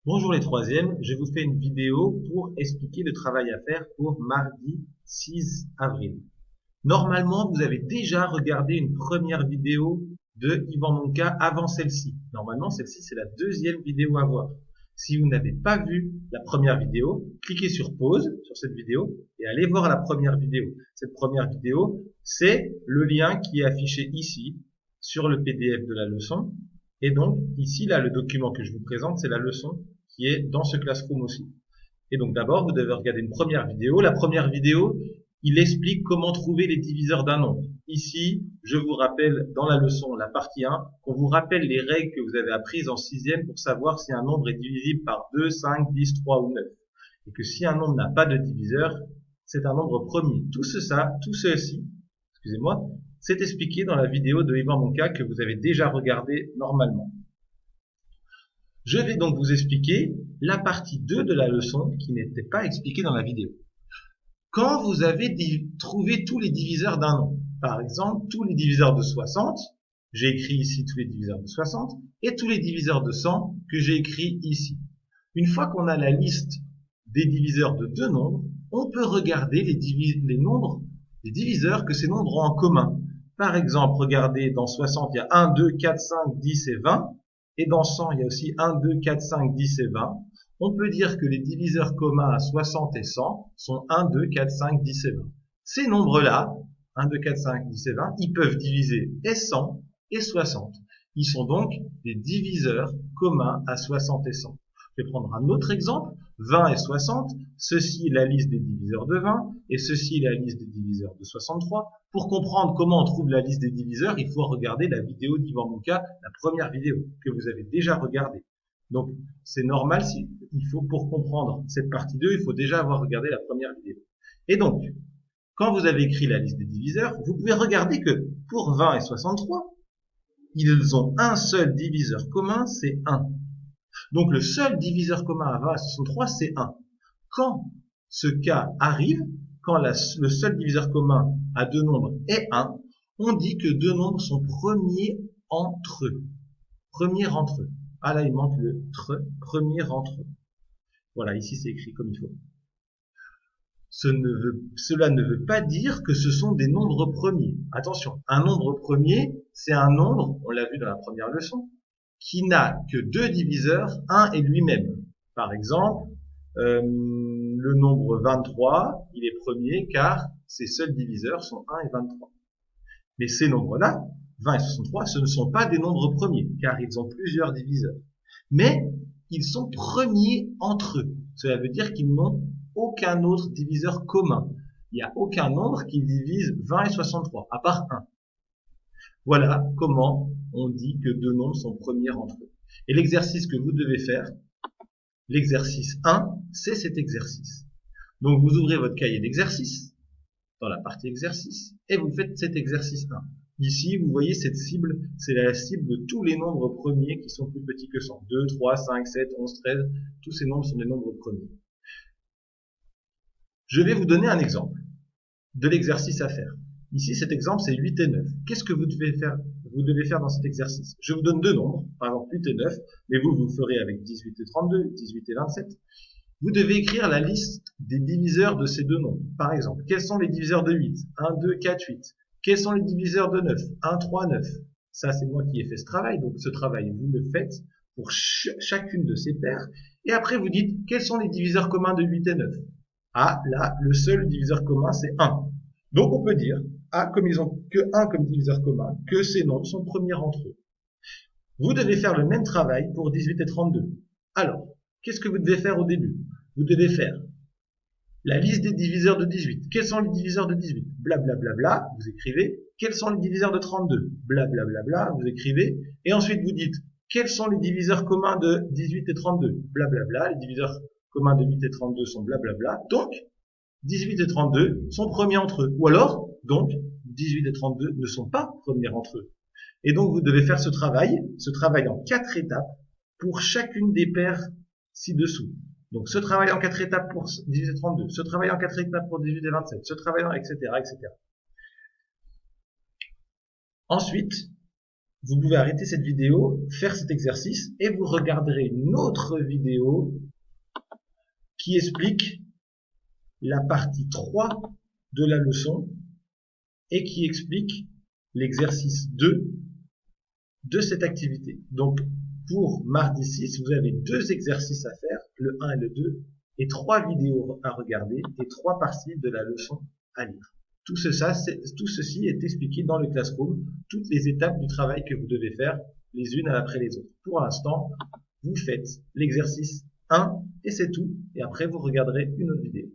Bonjour les troisièmes, je vous fais une vidéo pour expliquer le travail à faire pour mardi 6 avril. Normalement, vous avez déjà regardé une première vidéo de Yvan Monka avant celle-ci. Normalement, celle-ci, c'est la deuxième vidéo à voir. Si vous n'avez pas vu la première vidéo, cliquez sur pause sur cette vidéo et allez voir la première vidéo. Cette première vidéo, c'est le lien qui est affiché ici sur le PDF de la leçon. Et donc, ici, là, le document que je vous présente, c'est la leçon qui est dans ce Classroom aussi. Et donc, d'abord, vous devez regarder une première vidéo. La première vidéo, il explique comment trouver les diviseurs d'un nombre. Ici, je vous rappelle dans la leçon, la partie 1, qu'on vous rappelle les règles que vous avez apprises en sixième pour savoir si un nombre est divisible par 2, 5, 10, 3 ou 9. Et que si un nombre n'a pas de diviseur, c'est un nombre premier. Tout ceci, excusez-moi, c'est expliqué dans la vidéo de Yvan Monka que vous avez déjà regardé normalement. Je vais donc vous expliquer la partie 2 de la leçon qui n'était pas expliquée dans la vidéo. Quand vous avez trouvé tous les diviseurs d'un nombre, par exemple tous les diviseurs de 60, j'ai écrit ici tous les diviseurs de 60, et tous les diviseurs de 100 que j'ai écrit ici. Une fois qu'on a la liste des diviseurs de deux nombres, on peut regarder les diviseurs que ces nombres ont en commun. Par exemple, regardez, dans 60, il y a 1, 2, 4, 5, 10 et 20. Et dans 100, il y a aussi 1, 2, 4, 5, 10 et 20. On peut dire que les diviseurs communs à 60 et 100 sont 1, 2, 4, 5, 10 et 20. Ces nombres-là, 1, 2, 4, 5, 10 et 20, ils peuvent diviser et 100 et 60. Ils sont donc des diviseurs communs à 60 et 100. Je vais prendre un autre exemple, 20 et 60, ceci est la liste des diviseurs de 20, et ceci est la liste des diviseurs de 63. Pour comprendre comment on trouve la liste des diviseurs, il faut regarder la vidéo d'Yvan Monka, la première vidéo, que vous avez déjà regardée. Donc, c'est normal, pour comprendre cette partie 2, il faut déjà avoir regardé la première vidéo. Et donc, quand vous avez écrit la liste des diviseurs, vous pouvez regarder que pour 20 et 63, ils ont un seul diviseur commun, c'est 1. Donc le seul diviseur commun à 20 et 63, c'est 1. Quand ce cas arrive, quand le seul diviseur commun à deux nombres est 1, on dit que deux nombres sont premiers entre eux. Premiers entre eux. Ah là, il manque le premier entre eux. Voilà, ici c'est écrit comme il faut. Cela ne veut pas dire que ce sont des nombres premiers. Attention, un nombre premier, c'est un nombre, on l'a vu dans la première leçon, qui n'a que deux diviseurs, 1 et lui-même. Par exemple, le nombre 23, il est premier car ses seuls diviseurs sont 1 et 23. Mais ces nombres-là, 20 et 63, ce ne sont pas des nombres premiers car ils ont plusieurs diviseurs. Mais ils sont premiers entre eux. Cela veut dire qu'ils n'ont aucun autre diviseur commun. Il n'y a aucun nombre qui divise 20 et 63, à part 1. Voilà comment on dit que deux nombres sont premiers entre eux. Et l'exercice que vous devez faire, l'exercice 1, c'est cet exercice. Donc vous ouvrez votre cahier d'exercice, dans la partie exercice, et vous faites cet exercice 1. Ici, vous voyez cette cible, c'est la cible de tous les nombres premiers qui sont plus petits que 100. 2, 3, 5, 7, 11, 13, tous ces nombres sont des nombres premiers. Je vais vous donner un exemple de l'exercice à faire. Ici, cet exemple, c'est 8 et 9. Qu'est-ce que vous devez faire dans cet exercice? Je vous donne deux nombres, par exemple 8 et 9, mais vous ferez avec 18 et 32, 18 et 27. Vous devez écrire la liste des diviseurs de ces deux nombres. Par exemple, quels sont les diviseurs de 8? 1, 2, 4, 8. Quels sont les diviseurs de 9? 1, 3, 9. Ça, c'est moi qui ai fait ce travail, donc ce travail, vous le faites pour chacune de ces paires. Et après, vous dites, quels sont les diviseurs communs de 8 et 9? Ah, là, le seul diviseur commun, c'est 1. Donc, on peut dire, comme ils ont que 1 comme diviseur commun, que ces nombres sont premiers entre eux. Vous devez faire le même travail pour 18 et 32. Alors, qu'est-ce que vous devez faire au début? Vous devez faire la liste des diviseurs de 18. Quels sont les diviseurs de 18? Blablabla, bla, bla, bla, vous écrivez. Quels sont les diviseurs de 32? Blablabla, bla, bla, vous écrivez. Et ensuite, vous dites, quels sont les diviseurs communs de 18 et 32? Blablabla, bla, les diviseurs communs de 8 et 32 sont blablabla. Bla. Donc, 18 et 32 sont premiers entre eux. Ou alors, donc, 18 et 32 ne sont pas premiers entre eux. Et donc, vous devez faire ce travail en 4 étapes pour chacune des paires ci-dessous. Donc, ce travail en 4 étapes pour 18 et 32, ce travail en 4 étapes pour 18 et 27, ce travail en etc., etc. Ensuite, Vous pouvez arrêter cette vidéo, faire cet exercice et vous regarderez une autre vidéo qui explique la partie 3 de la leçon et qui explique l'exercice 2 de cette activité. Donc, pour mardi 6, vous avez 2 exercices à faire, le 1 et le 2, et 3 vidéos à regarder et 3 parties de la leçon à lire. Tout ceci est expliqué dans le Classroom, toutes les étapes du travail que vous devez faire les unes après les autres. Pour l'instant, vous faites l'exercice 1 et c'est tout, et après vous regarderez une autre vidéo.